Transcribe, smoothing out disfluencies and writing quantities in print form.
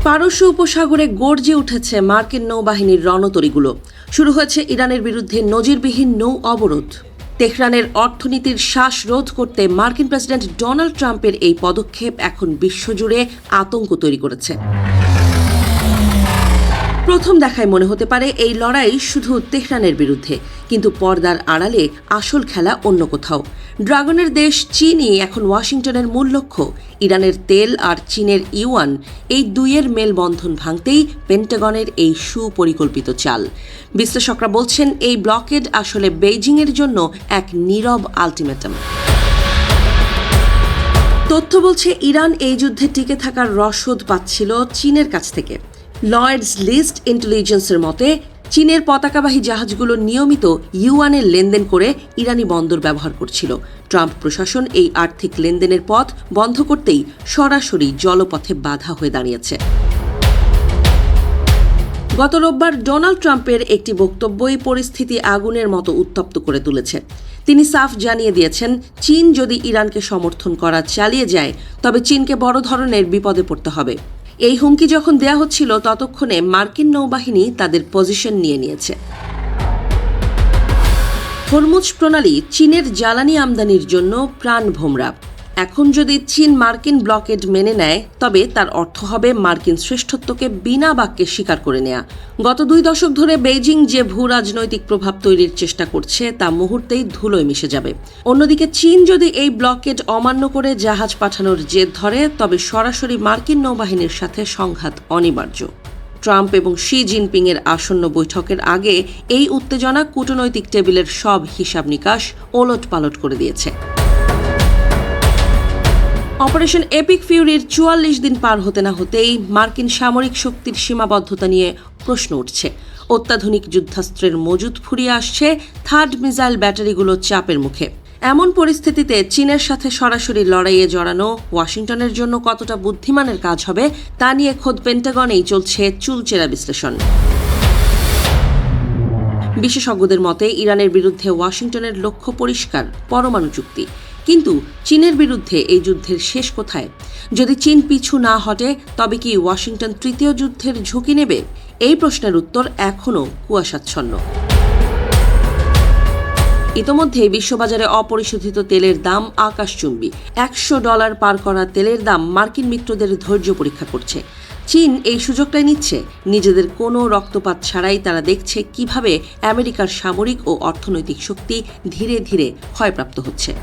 পারস্য উপসাগরে গর্জে উঠেছে মার্কিন নৌবাহিনীর রণতরীগুলো। শুরু হয়েছে ইরানের বিরুদ্ধে নজিরবিহীন নৌ অবরোধ। তেহরানের অর্থনীতির শ্বাসরোধ করতে মার্কিন প্রেসিডেন্ট ডোনাল্ড ট্রাম্পের এই পদক্ষেপ এখন বিশ্বজুড়ে আতঙ্ক তৈরি করেছে। প্রথম দেখায় মনে হতে পারে এই লড়াই শুধু তেহরানের বিরুদ্ধে, কিন্তু পর্দার আড়ালে আসল খেলা অন্য কোথাও। ড্রাগনের দেশ চীনই এখন ওয়াশিংটনের মূল লক্ষ্য। ইরানের তেল আর চীনের ইউয়ান, এই দুইয়ের মেলবন্ধন ভাঙতেই পেন্টাগনের এই সুপরিকল্পিত চাল। বিশ্লেষকরা বলছেন এই ব্লকেড আসলে বেইজিংয়ের জন্য এক নীরব আলটিমেটাম। তথ্য বলছে ইরান এই যুদ্ধে টিকে থাকার রসদ পাচ্ছিল চীনের কাছ থেকে। লয়েডস লিস্ট ইন্টেলিজেন্সের মতে চীনের পতাকাবাহী জাহাজগুলো নিয়মিত ইউয়ানের লেনদেন করে ইরানি বন্দর ব্যবহার করছিল। ট্রাম্প প্রশাসন এই আর্থিক লেনদেনের পথ বন্ধ করতেই সরাসরি জলপথে বাধা হয়ে দাঁড়িয়েছে। গত রোববার ডোনাল্ড ট্রাম্পের একটি বক্তব্যই পরিস্থিতি আগুনের মতো উত্তপ্ত করে তুলেছে। তিনি সাফ জানিয়ে দিয়েছেন, চীন যদি ইরানকে সমর্থন করা চালিয়ে যায় তবে চীনকে বড় ধরনের বিপদে পড়তে হবে। এই হুমকি যখন দেয়া হচ্ছিল ততক্ষণে মার্কিন নৌবাহিনী তাদের পজিশন নিয়ে নিয়েছে। হরমুজ প্রণালী চীনের জ্বালানি আমদানির জন্য প্রাণভোমরা। এখন যদি চীন মার্কিন ব্লকেড মেনে নেয় তবে তার অর্থ হবে মার্কিন শ্রেষ্ঠত্বকে বিনা বাক্যে স্বীকার করে নেয়া। গত 2 দশক ধরে বেইজিং যে ভূ রাজনৈতিক প্রভাব তৈরির চেষ্টা করছে তা মুহূর্তেই ধুলোয় মিশে যাবে। অন্যদিকে চীন যদি এই ব্লকেড অমান্য করে জাহাজ পাঠানোর জেদ ধরে তবে সরাসরি মার্কিন নৌবাহিনীর সাথে সংঘাত অনিবার্য। ট্রাম্প এবং শি জিনপিং এর আসন্ন বৈঠকের আগে এই উত্তেজনা কূটনৈতিক টেবিলের সব হিসাব নিকাশ ওলটপালট করে দিয়েছে। অপারেশন এপিক ফিউরির 44 দিন পার হতে না হতেই মার্কিন সামরিক শক্তির সীমাবদ্ধতা নিয়ে প্রশ্ন উঠছে। অত্যাধুনিক যুদ্ধাস্ত্রের মজুদ ফুরিয়ে আসছে, থার্ড মিসাইল ব্যাটারিগুলো চাপের মুখে। এমন পরিস্থিতিতে চীনের সাথে সরাসরি লড়াইয়ে জড়ানো ওয়াশিংটনের জন্য কতটা বুদ্ধিমানের কাজ হবে তা নিয়ে খোদ পেন্টাগনেই চলছে চুলচেরা বিশ্লেষণ। বিশেষজ্ঞদের মতে ইরানের বিরুদ্ধে ওয়াশিংটনের লক্ষ্য পরিষ্কার, পরমাণু চুক্তি। কিন্তু চীনের বিরুদ্ধে এই যুদ্ধের শেষ কোথায়? যদি চীন পিছু না হটে তবে কি ওয়াশিংটন তৃতীয় যুদ্ধের ঝুঁকি নেবে? এই প্রশ্নের উত্তর এখনও কুয়াশাচ্ছন্ন। ইতোমধ্যে বিশ্ববাজারে অপরিশোধিত তেলের দাম আকাশচুম্বী। $100 পার করা তেলের দাম মার্কিন মিত্রদের ধৈর্য পরীক্ষা করছে। চীন এই সুযোগটাই নিচ্ছে। নিজেদের কোনো রক্তপাত ছাড়াই তারা দেখছে কিভাবে আমেরিকার সামরিক ও অর্থনৈতিক শক্তি ধীরে ধীরে ক্ষয়প্রাপ্ত হচ্ছে।